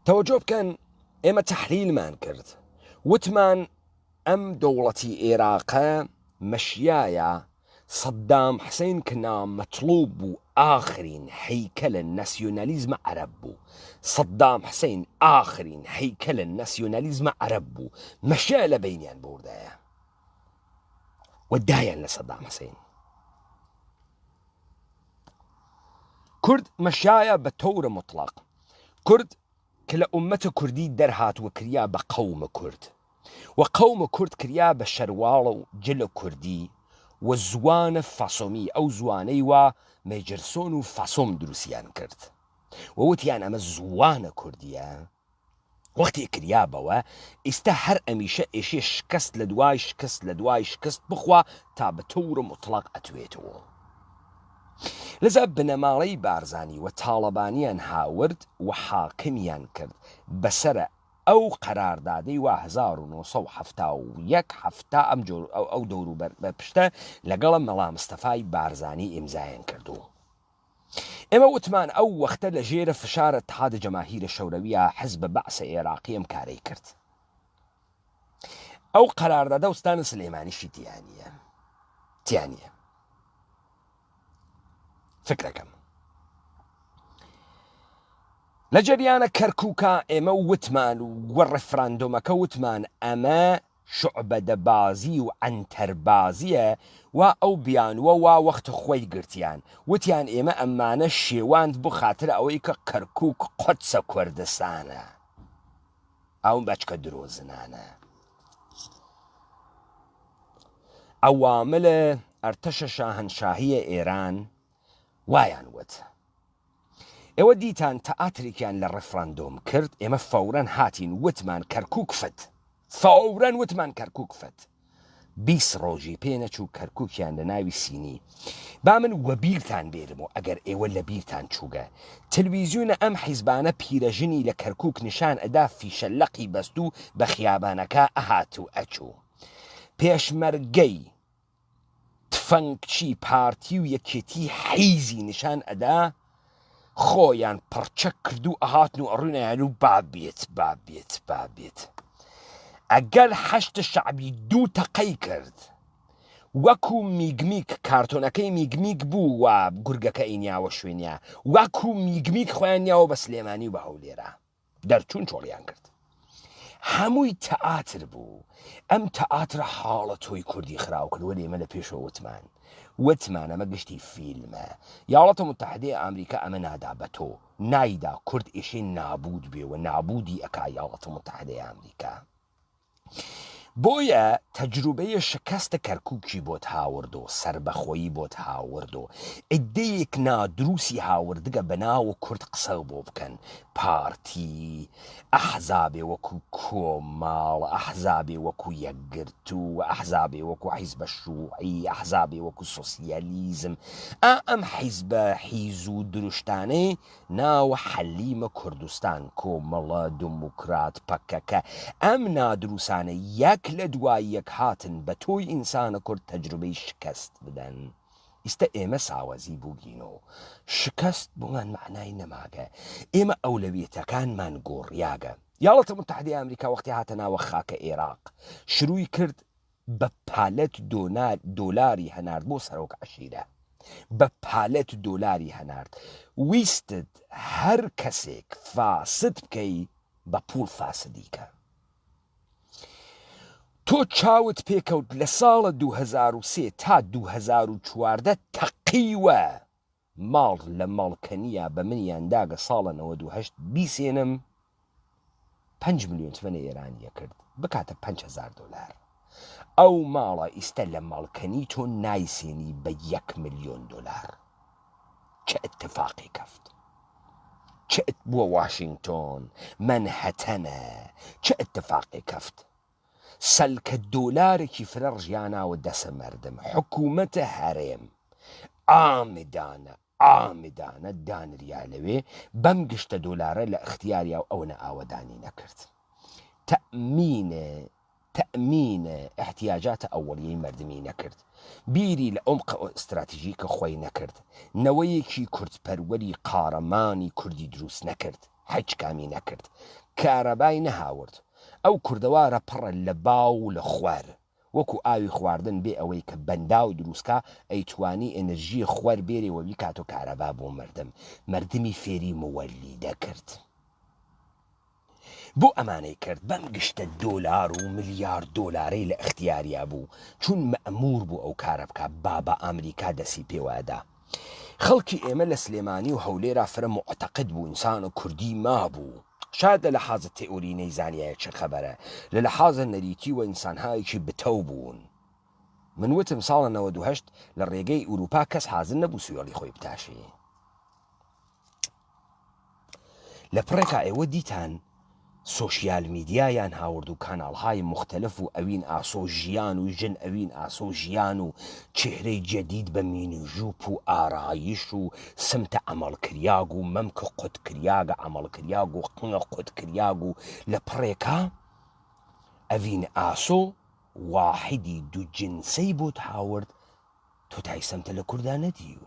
تەوەجۆ بکەن ئێمە تەحلیلمان کرد وتمان ئەم دەوڵەتی عێراقە مەشیایە صدام حسين كنا مطلوب آخرين هيكل الناسيوناليزم عرب صدام حسين آخرين هيكل الناسيوناليزم عرب مشى لبينيان بوردايا ودايا لصدام حسين كرد مشايا بطور مطلق كرد كلا أمة كردي درهات وكريا بقوم كرد وقوم كرد كريا بشروال جل كردي وزوان فاسومي أو زواني و ميجرسون و فاسوم دروسيان كرد ووتيان أما زوان كردية وقتی کریا بەوە ئێستا هەر ئەمیشە ئێشێ شکست لە دوای شکست بخوا تا بە تەورە مطلق ئەتوێتەوە لەذا بنەماڵەی بارزانی و تاڵەبانیان هاورد و حاکمیان کرد بەسەرە ئەو قەراردادەی وا 1970 ئەو دەوروبەر بە پشتە لەگەڵە مەڵا مستەفای بارزانی ئیمزایان کردو ئێمە وتمان ئەو وەختە لە ژێرە فشارە اتحادە جەماهیرە شەورویە حزب بەعسە عێراقی ئەم کارەی کرد ئەو قەراردادە وستانە سلێمانیشی تیانیە فکرەکەم لە جەریانە کەرکووکە ئێمە وتمان و ڕێفراندۆمەکە وتمان ئەمە شعبەدەبازی و ئەنتەربازیە و ئەو بیانوە وا وەختە خۆی گرتیان وتیان ئێمە ئەمانە شێواند بۆ خاتر ئەوەی کە کەرکووک قودسە کوردستانە ئەو بەچکە درۆزنانە ئەواملە ئەرتەشە شاهنشاهیە ئێران وایان وت ئێوە دیتان تەئاترێکیان لە ڕێفراندۆم کرد ئێمە فەورەن هاتین وتمان کەرکووک فت فەورەن وتمان کەرکووک فت 20 ڕۆژی پێ نەچوو کەرکووکیان لە ناوی سینی با من وەبیرتان بێرمەوە ئەگەر ئێوە لە بیرتان چووگە تەلەڤیزیۆنە ئەم حیزبانە پیرەژنی لە کەرکووک نیشان ئەدا فیشەلەقی بەست و بە خیابانەکە ئەهات و ئەچوو پێشمەرگەی تفەنگچی پارتی و یەکێتی حیزی نیشان ئەدا خۆیان پڕچە کرد و ئەهاتن و ئەڕوونیان و بابێت ئەگەر حەشتە شەعبی 2 تەقەی کرد وەکو میگمیک کارتۆنەکەی میگمیک بوو و گورگەکە ئینیاوە شوێنیا وەکو میگمیک خۆیان نیاوە بە سلێمانی و بە هەولێرە دەرچوون چۆڵیان کرد هەمووی تەئاتر بوو ئەم تەئاترە حاڵە تۆی کوردی خراو کرد وەلی ئێمە لە پێشەوە وتمان ئەمە گشتی فیلمە یاوڵاتە متحدەی ئەمریکا ئەمە نادا بە تۆ نایدا کورد ئێشێ نابود بێەوە نابودی ئەکا یاوڵاتە متحدەی ئەمریکا بۆیە تەجروبەیە شکستە کەرکووکی بۆت هاوردۆ سربەخۆیی بۆت هاوردۆ ئیدەیەک نادرووسی هاوردگە بەناوە کورد قسە بۆ بکەن پارتی ئەحزابێ وەکو کۆماڵ ئەحزابێ وەکو یەکگرت و ئەحزابێ وەکو حیزبە شووعی ئەحزابێ وەکو سۆسیالیزم ئەم حیزبە حیز و دروشتانەی ناوە حەلیمە کوردستان کۆمەڵە دموکرات پەکەکە ئەم نادرووسانە یەک لە دوای یەک هاتن بە تۆی ئینسانە کورد تەجروبەی شکست بدەن ئیستا ئێمە ساوەزی بووگینەوە شکست بۆمان معنای نەماگە ئێمە ئەولەویەتەکانمان گۆڕیاگە یاڵەتە متحدەی ئەمریکا وەختی هاتە ناوە خاکە عێراق شروعی کرد بە پالەت دۆلاری هەنارد بۆ سەرۆک عەشیرە بە پالەت دۆلاری هەنارد ویستت هەر کەسێک فاسد بکەی بە پوڵ فاسدیکە تۆ چاوت پێکەوت لە ساڵە 2003 تا 2014 تەقیوە ماڵ لە ماڵکەنیە بە منیان داگە ساڵە 98 بیسێنم 5 ملیۆن تمەنە ئێرانیە کرد بکاتە 5,000 دۆلار ئەو ماڵە ئیستا لە ماڵکەنی تۆ نایسێنی بە 1 ملیۆن دۆلار چه اتفاقی کەفت چه بووە واشنگتۆن منهەتەنە چه اتفاقی کەفت سەلکە دۆلارێکی فرە ڕژیاناوە دەسە مەردم حکوومەتە هەرێم ئامدانە دانریا لەوێ بەم گشتە دۆلارە لە ئەختیاریا و ئەوە ئاوەدانی نەکرد تەأمینە احتیاجاتە ئەوەڵیەی مردمی نەکرد بیری لە ئەم ئستراتیژیکە خۆی نەکرد نەوەیەکی کوردپەروەری قارەمانی کوردی دروست نەکرد هیچ کامی نەکرد کارەبای نەهاورد ئەو کوردەوارە پڕە لە باو و لە خوار وەکو ئاوی خواردن بێ ئەوەی کە بەندا و دروستکە ئەیتوانی ئەنەرژی خوەر بێرێەوە بیکاتۆ کارەبا بۆ مردمی فێری مەوەلی دەکرد بۆ ئەمانەی کرد بەم گشتە دۆلار و ملیارد دۆلارەی لە ئەختیاریا بوو چون مەئمور بوو ئەو کارە بکە بابە ئەمریکا دەسی پێوەدا خەڵکی ئێمە لە سلێمانی و هەولێرا فرە معتەقد بوو ئینسانە کوردی مابوو شاید لە لەحاظە تئۆری نەیزانیایە چه خەبەرە لە لەحاظە نەریتی و ئینسانهایەکی بتەو بوون من وتم ساڵە 98 لە ڕێگەی ئوروپا کەس حازر نەبوو سوێڵی خۆی بتاشێ لە پڕێکا ئێوە دیتان سۆشیال میدیایان هاورد و کاناڵهای مختلف و ئەوین ئاسۆ ژیان و ژن ئەوین ئاسۆ ژیان و چهرەی جەدید بە مینوژوپ و ئارایش و سمتە ئەمەڵکریاگ و مەمکە قوتکریاگە ئەمەڵکریاگ و قنگە قوتکریاگ و لە پڕێکا ئەوین ئاسۆ واحدی دوو جنسەی بۆت هاورد تۆ تای سەمتە لە کوردان نەدی و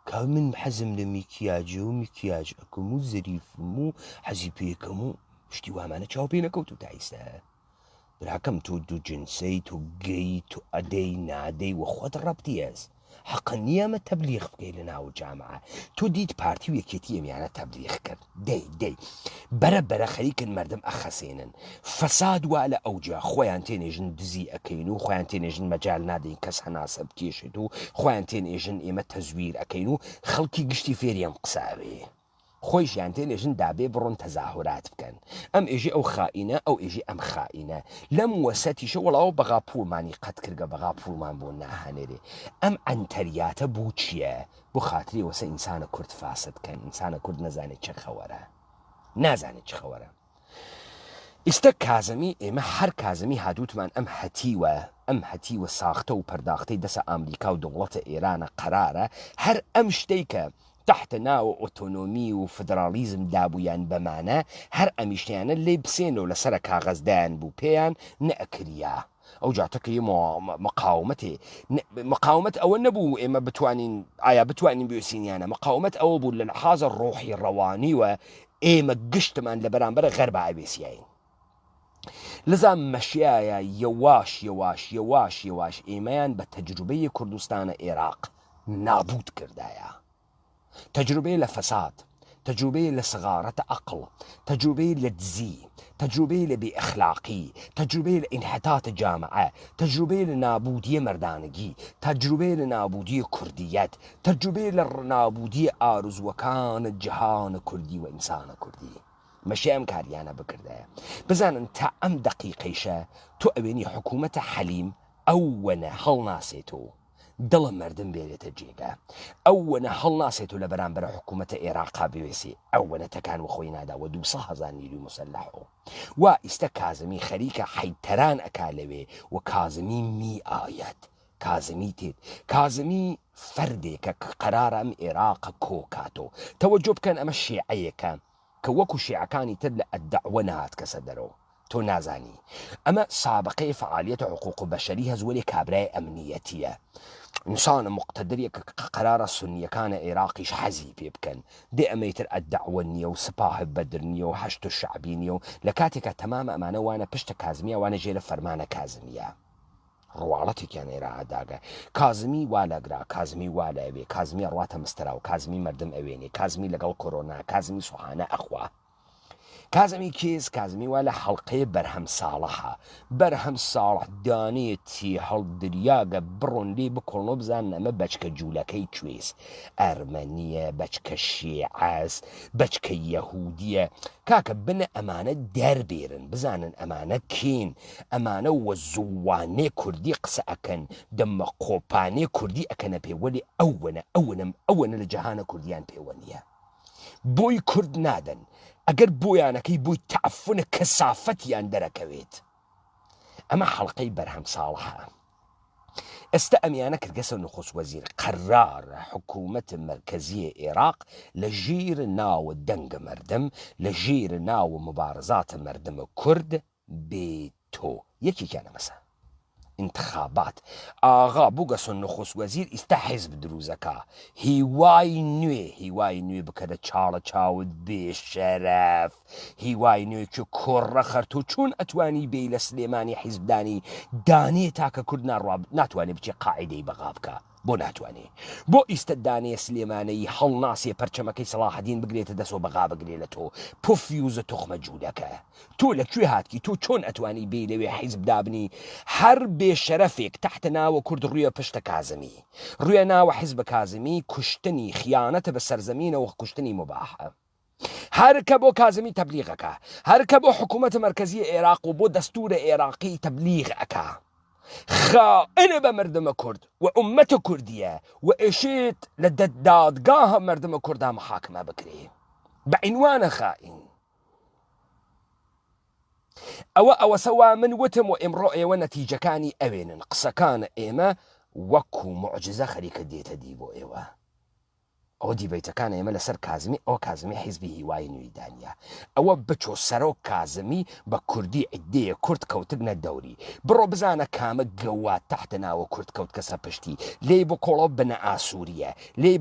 کە من حەزم لە میکیاجە و میکیاج ئەکەم و زەریفم و حەزی پێکەم و شتی وامانە چاو پێ نەکەوت و تایسە براکەم تۆ دوو جنسەی تۆ گەی تۆ ئەدەی نادەی و خۆت ڕەبتی هەز حەق نییە ئەمە تەبلیغ بکەی لە ناو جامعە تۆ دیت پارتی و یەکێتی ئەمیانە تەبلیغ کرد دەی بەرە خەریکن مردم ئەخەسێنن فەساد وا لە ئەوجا خۆیان تێنێژن دزی ئەەکەین و خۆیان تێنێژن مەجال نادەین کەس هەناسە بکێشێت و خۆیان تێنێژن ئێمە تەزویر ئەەکەین و خەڵکی گشتی فێریان قساوێ خۆیشیان تێنێژن دابێ بڕۆن تەزاهورات بکەن ئەم ئێژی ئەو خائینە ئەو ئێژی ئەم خائینە لەم وەسەتیشە وەڵاو بەغا پوڵمانی قەت کردگە بەغا پوڵمان بۆ ناهەنێرێ ئەم ئەنتەریاتە بوو چییە بۆ خاتری وەسە ئینسانە کورد فاسد کەن ئینسانە کورد نەزانێت چه خەوەرە نازانێت چ خەوەرە ئێستا کازمی ئێمە هەر کازمی هادووتمان ئەم هەتیوە ساختە و پەرداختەی دەسە ئامریکا و دەوڵەتە ئێرانە قەرارە هەر ئەم شتەی کە تحت ناو ئۆتۆنۆمی و فدرالیزم دابوویان بەمانە هەر ئەمیشتیانە لێ بسێنەوە لەسرە کاغەزدایان بوو پێیان نەئەکریا ئەو جاتەکەی مقاومەت ئەوە نەبوو ئێمە بتوانین ئایا بتوانین بێسینیانە مقاومەت ئەوە بوو لە لەحاظە ڕۆحی ڕەوانیوە ئێمە گشتمان لە بەرامبەرە غەربە ئابێسیین لذا مەشیایە یەواش ئێمەیان بە تەجروبەی کوردستانە عێراق نابود کردایە تجربه لفساد تجربه لصغارة عقل تجربه لدزي تجربه لبي اخلاقي تجربه لانحطاط جامعه تجربه لنابوديه مردانگی تجربه لنابوديه كرديات تجربه لنابوديه آرز وكان جهان كردي وانسان كردي ماشي ام كاريانا بكرده بزانن تا ام دقيقيشه تو اويني حكومه حليم اونا هل ناسيتو دڵ مردم بێرێتە جێگە ئەوەنە هەڵ ناسێت و لە بەرامبەر حکوومەتە عێراقا بوێسێ ئەوەنە تەکان و خۆی ناداوە 200,000 نیروی مسلحەوە وا ئیستە کازمی خەریکە حەیتەران ئەکا لەوێ و کازمی می ئاەت کازمی تێت کازمی فەردێکە کە قەرارە ئەم عێراقە کۆکاتۆ تەوەجۆ بکەن ئەمە شیعەیەکە کە وەکو شیعەکانی تر لە ئەدەعوە نهات کەسە دەرەوە تۆ نازانی ئەمە سابقەی فعالیەتە حقوق بەشەری هەزوەری کابرای ئەمنیەتیە ئینسانە مقتدرێکە قەرارە سونیەکانە عێراقیش حەزی پێ بکەن دێ ئەمەیتر ئەدەعوە نییە و سپاه بەدر نییە و هەشت و شعبی نییە و لە کاتێکە تەمامە ئەمانە وانە پشتە کازمیە وانە ژێرە فەرمانە کازمیە ڕواڵەتێکیان عێراقداگە کازمی وا لەگرا کازمی وا لەوێ کازمی ڕواتە مستەرا و کازمی مردم ئەوێنێ کازمی لەگەڵ کۆرۆنا کازمی سوحانە ئەخوا کازمی کێز کازمی وا لە حەڵقەیە بەرهەم ساڵەها بەرهەم ساڵح دانێتی هەڵدریاگە بڕۆن لێ بکۆڵنەوە بزان ئەمە بەچکە جوولەکەی کوێز ئەرمەنیە بەچکە شیعەس بەچکە یەهودیە کاکە بنە ئەمانە دەربێرن بزانن ئەمانە کین ئەمانە وە زووانێ کوردی قسە ئەکەن دەمە قۆپانێ کوردی ئەکەنە پێوەلی ئەوەنە لە جەهانە کوردیان پێوە نییە بۆی کورد نادەن ئەگەر بۆیانەکەی بووی تعفونە کەسافەتیان دەرەکەوێت ئەمە حەڵقەی بەرهەم ساڵحە ئێستا ئەمیانە کردگەسە نخست وەزیر قەرارە حکوومەت مرکزیە عێراق لە ژیر ناوە دەنگە مردم لە ژیر ناوە مبارزاتە مردمە کورد بێتۆ یەکێکیانە مەسە انتخابات ئاغا بووگەسۆ نخست وەزیر ئیستا حیزب دروزەکە هیوای نوێ بکە لە چاڵە چاوت بێشەرەف هیوای نوێکی کۆڕە خەرت و چۆن ئەتوانی بێی لە سلێمانی حیزبدانی دانێ تاکە کورد ناتوانێت بچێ قاعدەی بەغا بکە بۆ ناتوانێ بۆ ئیستا دانێ سلێمانەی هەڵناسێ پەرچەمەکەی سەلاحەدین بگرێتە دەستۆ بەغا بگرێ لە تۆ پۆفیوزە تۆخمە جوولەکە تۆ لەکوێ هاتکی تۆ چۆن ئەتوانی بێ لەوێ حیزب دابنی هەر بێشەرەفێک تحتە ناوە کورد ڕوویە پشتە کازمی ڕوویە ناوە حیزبە کازمی کوشتنی خیانەتە بە سەرزەمینەوە کوشتنی مباحە هەرکە بۆ کازمی تەبلیغەکە هەرکە بۆ حکوومەتە مەرکەزی عێراق و بۆ دەستورە عێراقی تەبلیغ ئەکا خائنە بە مردمە کورد و ئومەتە کوردیە و ئێشێت لە دادگاهە مردمە کوردە محاکمە بکرێ بە عنوانە خائین ئەوە سەوا من وتم و ئێمڕۆ ئێوە نەتیجەکانی ئەوێنن قسەکانە ئێمە وەکو معجزە خەریکە دێتە دی بۆ ئێوە ئەوە دیبەیتەکان ئێمە لەسەر کازمی ئەو کازمی حیزبی هیوای نوێی دانیا ئەوە بچۆ سەرۆک کازمی بە کوردی عیدەیە کورد کەوتنە دەوری بڕۆ بزانە کامە گەوات تحتە ناوە کورد کەوت کەسە پشتی لێی بکۆڵۆ بنە ئاسووریە لێی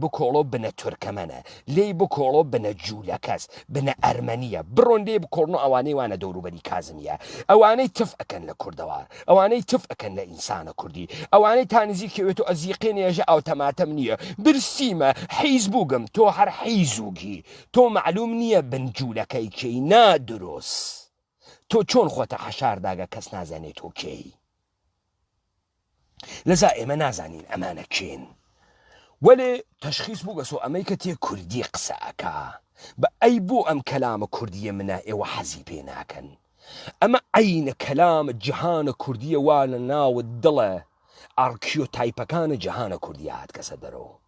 بکۆڵۆ بنە تورکەمەنە لێی بکۆڵۆ بنە جوولەکەس بنە ئەرمەنیە بڕۆن لێ بکۆڵن و ئەوانەی وانە دەوروبەری کازمیە ئەوانەی تف ئەکەن لە کوردەوار ئەوانەی تف ئەکەن لە ئینسانە کوردی ئەوانەی تانزی کەوێت و ئەزیقێنێژە ئاوتەماتەم نییە برسیمە حیز بووگم تۆ هەر حیزوگی تۆ معلوم نییە بنجوولەکەی کەی نادرۆست تۆ چۆن خۆتە حەشارداگە کەس نازانێت تۆ کەی لەزا ئێمە نازانین ئەمانە کێن وەلێ تەشخیص بووگەسۆ ئەمەی کە تێ کوردی قسە ئەکا بە ئەی بۆ ئەم کەلامە کوردیە منە ئێوە حەزی پێ ناکەن ئەمە عینە کەلامە جیهانە کوردیە وا لە ناوت دڵە ئارکیۆ تایپەکانە جیهانە کوردیە هات کەسە دەرەوە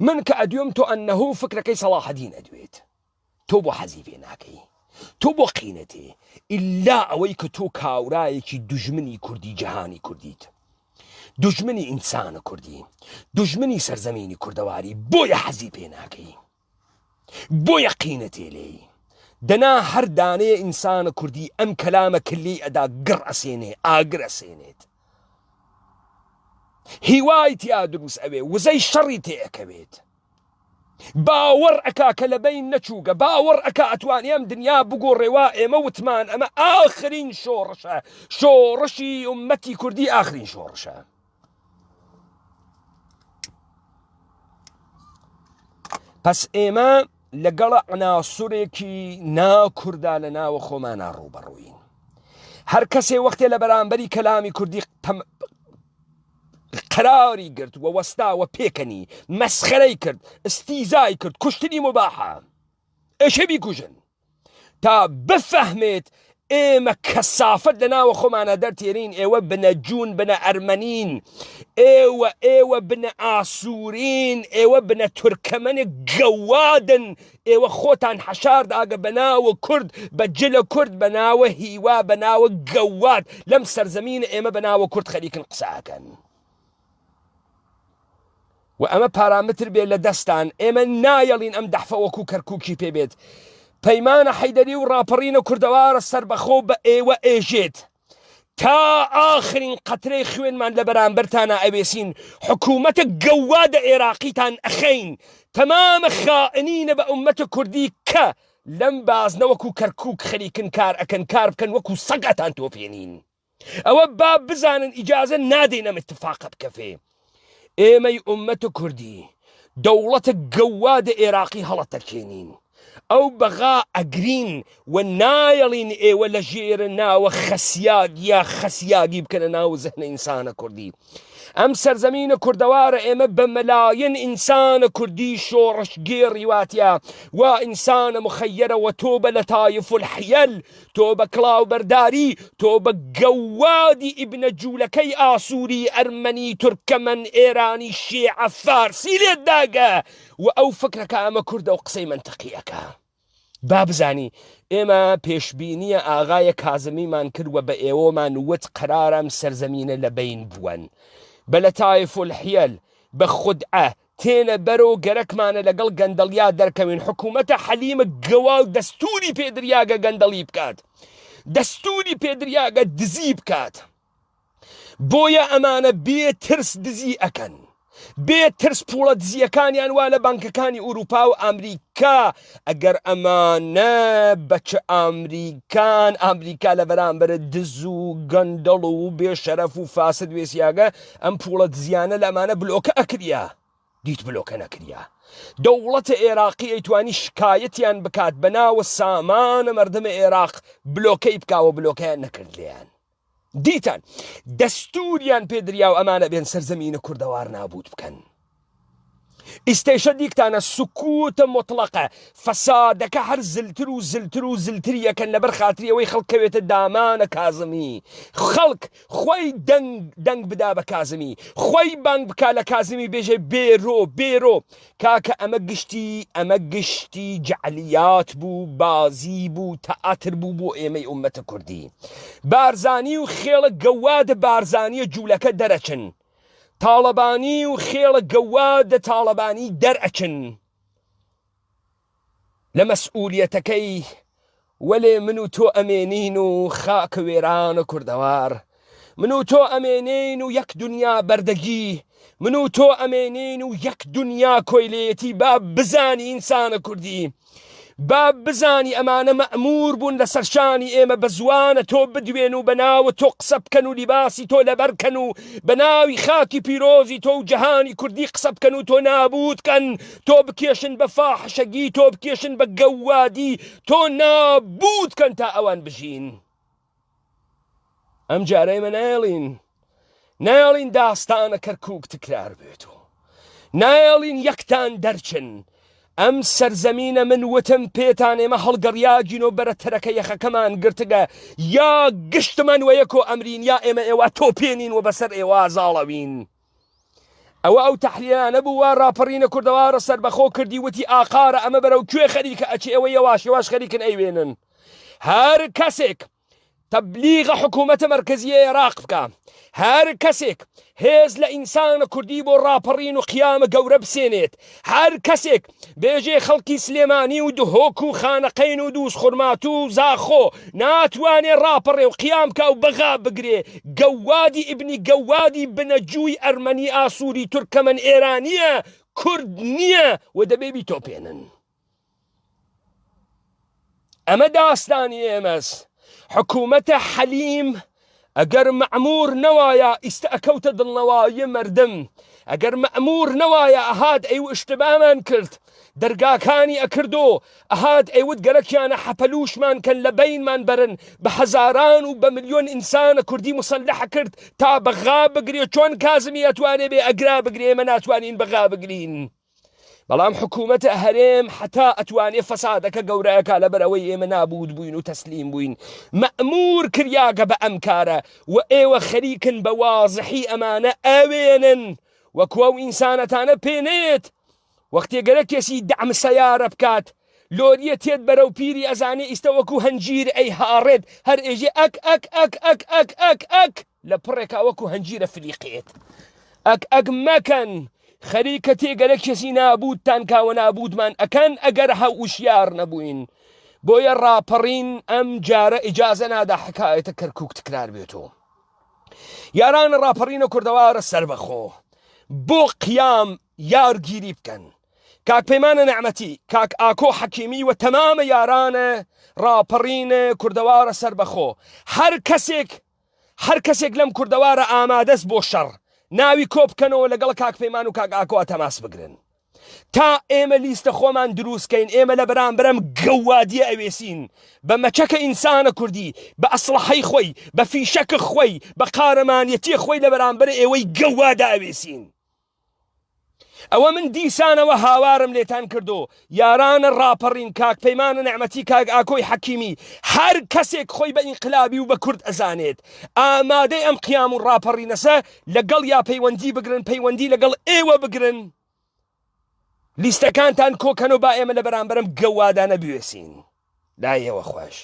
من کە ئەدوێم تۆ ئەنەهوو فکرەکەی سەلاحەدین ئەدوێت تۆ بۆ حەزی پێ ناکەی تۆ بۆ قینەتێ ئیلا ئەوەی کە تۆ کاورایەکی دوژمنی کوردی جیهانی کوردیت دوژمنی ئینسانە کوردی دوژمنی سەرزەمینی کوردەواری بۆیە حەزی پێ ناکەی بۆیە قینەتێ لێی دەنا هەر دانەیە ئینسانە کوردی ئەم کەلامە کلی ئەدا گڕ ئەسێنێ ئاگر ئەسێنێت هیوای تیا دروست ئەوێ وزەی شەڕی تێەکەوێت باوەڕ ئەکا کە لە بین نەچووگە باوەڕ ئەکا ئەتوانی ئەم دنیا بگۆڕێوا ئێمە وتمان ئەمە ئاخرین شۆڕشە شۆڕشی ئومەتی کوردی ئاخرین شۆڕشە پس ئێمە لەگەڵە عناسورێکی ناکوردا لە ناوە خۆمانە ڕوبەڕووین هەر کەسێ وەختێ لە بەرامبەری کەلامی کوردی قراری گرت و وەستاوە پێکەنی مەسخەرەی کرد استیزای کرد کوشتنی مباحە ئێشە بیکوژن تا بفەهمێت ئێمە کەسافەت لە ناوە خۆمانە دەرتێرین ئێوە بنە جوون بنە ئەرمەنین ئێوە بنە ئاسوورین ئێوە بنە تورکەمەنە گەوادن ئێوە خۆتان حەشارد ئاگە بە ناوە کورد بە جلە کورد بە ناوە هیوا بە ناوە گەواد لەم سەرزەمینە ئێمە بە ناوە کورد خەریکن قسەکەن و ئەمە پارامتر بێت لە دەستان ئێمە نایەڵین ئەم دەحفە وەکو کەرکووکی پێبێت پەیمانە حەیدەری و ڕاپەڕینە کوردەوارە سەربەخۆ بە ئێوە ئێژێت تا ئاخرین قەترەی خوێنمان لە بەرامبەرتانە ئەوێسین حکوومەتە گەوادە عێراقیتان ئەخەین تەمامە خائنینە بە ئومەتە کوردی کە لەم بازنە وەکو کەرکووک خەریکن کار ئەکەن کار بکەن وەکو سەگەتان تۆپێنین ئەوە با بزانن ئیجازە نادەین ئەم اتفاقە بکەفێ ئێمەی ئومەتە کوردی دەوڵەتە گەوادە عێراقی هەڵەتەرکێنین ئەو بەغا ئەگرین و نایەڵین ئێوە لە ژێرە ناوە خەسیاگ یا خەسیاگی بکەنە ناو زەهنە ئینسانە کوردی ئەم سەرزەمینە کوردەوارە ئێمە بە مەلایەن ئینسانە کوردی شۆڕشگێڕی واتیا و ئینسانە مخەیەرەوە تۆ بە لەتایف الحیەل تۆ بە کڵاوبەرداری تۆ بە گەوادی ئیبنە جوولەکەی ئاسووری ئەرمەنی تورکەمەن ئێرانی شیعە فارسی لێت داگە و ئەو فکرەکە ئەمە کوردە و قسەی منتەقیەکە با بزانی ئێمە پێشبینیە ئاغایە کازمیمان کردوە بە ئێوەمان وت قەرارەم سەرزەمینە لە بین بووەن بە لەتایف الحیەل بە خودعە تێنە بەرەو گەرەکمانە لەگەڵ گەندەڵیا دەرکەوین حکوومەتە حەلیمە گەوا و دەستوری پێدریاگە گەندەڵی بکات دەستوری پێدریاگە دزی بکات بۆیە ئەمانە بێترس دزی ئەکەن بێترس پوڵە دزیەکانیان وا لە بانکەکانی ئوروپا و ئەمریکا ئەگەر ئەمانە بەچە ئەمریکا لە بەرامبەر دز و گەندەڵ و بێشەرەف و فاسد وێسیاگە ئەم پوڵە دزیانە لەمانە بلۆکە ئەکریا دیت بلۆکە نەکریا دەوڵەتە عێراقی ئەیتوانی شکایەتیان بکات بەناوە سامانە مەردەمە عێراق بلۆکەی بکاوە بلۆکەیان نەکرد لێیان دیتان دەستوریان پێدریا و ئەمانە بێن سەرزەمینە کوردەوار نابود بکەن ئیستێشە دیکتانە سکوتە مطلقە فەسادەکە هەر زلتر و زلتر و زلتریەکەن لەبەر خاتریەوەی خەڵکەوێتە دامانە کازمی خەڵک خۆی دەنگ بدا بە کازمی خۆی بانگ بکا لە کازمی بێژێ بێرۆ کاکە ئەمە گشتی جعلیات بوو بازی بوو تەئاتر بوو بۆ ئێمەی ئومەتە کوردی بارزانی و خێڵە گەوادە بارزانیە جوولەکە دەرەچن تاڵەبانی و خێڵە گەوادە تاڵەبانی دەرئەچن لە مەسئولیەتەکەی وەلێ من و تۆ ئەمێنین و خاکە وێرانە کوردەوار من و تۆ ئەمێنین و یەک دنیا بەردەگی من و تۆ ئەمێنین و یەک دنیا کۆیلێتی با بزانی ئینسانە کوردی با بزانی ئەمانە مەئمور بوون لە سەرشانی ئێمە بە زوانە تۆ بدوێن و بەناوە تۆ قسە بکەن و لیباسی تۆ لەبەرکەن و بەناوی خاکی پیرۆزی تۆ و جەهانی کوردی قسە بکەن و تۆ نابودکەن تۆ بکێشن بە فاحشەگی تۆ بکێشن بە گەوادی تۆ نابودکەن تا ئەوان بژین ئەم جارەی مە نایڵین داستانە کەرکووک تکرار بێتەوە نایڵین یەکتان دەرچن ئەم سەرزەمینە من وتم پێتان ئێمە هەڵگەڕیاگینۆ بەرە تەرەکە یەخەکەمان گرتگە یا گشتمان وەیەکۆ ئەمرین یا ئێمە ئێوە تۆپێنین و بەسەر ئێوە زاڵەوین ئەو تەحلیلانە بوو وا ڕاپەڕینە کوردەوارە سەربەخۆ کردی وتی ئاقارە ئەمە بەرەو کوێ خەریکە ئەچێ ئێوە یەواش خەریکن ئەیوێنن هەر کەسێک تبلیغ حکوومەتە مەرکەزیە عێراق بکە هەر کەسێک هێز لە ئینسانە کوردی بۆ ڕاپەڕین و قیامە گەورە بسێنێت هەر کەسێک بێژێ خەڵکی سلێمانی و دهۆک و خانەقەین و دووس خورمات و زاخۆ ناتوانێ ڕاپەڕێ و قیامکە و بەغا بگرێ گەوادی ئیبنی گەوادی بنەجووی ئەرمەنی ئاسووری تورکەمەن ئێرانیە کورد نییە و دەبێبی تۆپێنن ئەمە داستانی ئێمەس حکوومەتە حەلیم ئەگەر مەعمور نەوایە ئیستە ئەکەوتە دڵنەوایی مەردم ئەگەر مەعمور نەوایە ئەهات ئەیو ئشتبامان کرد دەرگاکانی ئەکردۆ ئەهات ئەیوت گەرەکیانە حەپەلوشمان کەن لە بەینمان بەرن بە هەزاران و بە ملیۆن ئینسانە کوردی مسلحە کرد تا بەغا بگرێ چۆن کازمی ئەتوانێ بێ ئەگرا بگرێ ئێمە ناتوانین بەغا بگرین بەڵام حکوومەتە هەرێم حتا ئەتوانێ فەسادەکە گەورەیەکە لەبەرەوەی ئێمە نابود بووین و تەسلیم بووین مەئمور کریاگە بە ئەم کارە و ئێوە خەریکن بە وازحی ئەمانە ئەوێنن وەکوە و ئینسانەتانە پێنێت وەختێ گەرە کێسی دەعم سەیارە بکات لۆریە تێت بەرەو پیری ئەزانێ ئیستە وەکو هەنجیر ئەی هاڕێت هەر ئێژێ ئەک لە پڕێکا وەکو هەنجیرە فلیقێت ئەک مەکەن خەریکە تێگەرە کەسی نابودتان کاوە نابودمان ئەکەن ئەگەر هەوشیار نەبووین بۆیە ڕاپەڕین ئەم جارە ئیجازە نادا حکایەتە کەرکووک تکرار بێتەوە یارانە ڕاپەڕینە کوردەوارە سەربەخۆ بۆ قیام یارگیری بکەن کاک پەیمانە نەعمەتی کاک ئاکۆ حەکیمی و تەمامە یارانە ڕاپەڕینە کوردەوارە سەربەخۆ هەر کەسێک لەم کوردەوارە ئامادەست بۆ شەڕ ناوی کۆ بکەنەوە لەگەڵ کاک پەیمان و کاک ئاکۆ تەماس بگرن تا ئێمە لیستە خۆمان دروستکەین ئێمە لە بەرامبەرم گەوادیە ئەوێسین بە مەچەکە ئینسانە کوردی بە ئەسلحەی خۆی بە فیشەکە خۆی بە قارەمانیەتی خۆی لە بەرامبەر ئێوەی گەوادا ئەوێسین ئەوە من دیسانەوە هاوارم لێتان کردو یارانە ڕاپەڕین کاک پەیمانە نەعمەتی کاک ئاکۆی حەکیمی هەر کەسێک خۆی بە ئینقلابی و بە کورد ئەزانێت ئامادەی ئەم قیام و ڕاپەڕینەسە لەگەڵ یا پەیوەندی بگرن پەیوەندی لەگەڵ ئێوە بگرن لیستەکانتان کۆکەن و با ئێمە لە بەرامبەرم گەوادانە بوێسین لای ئێوە خۆش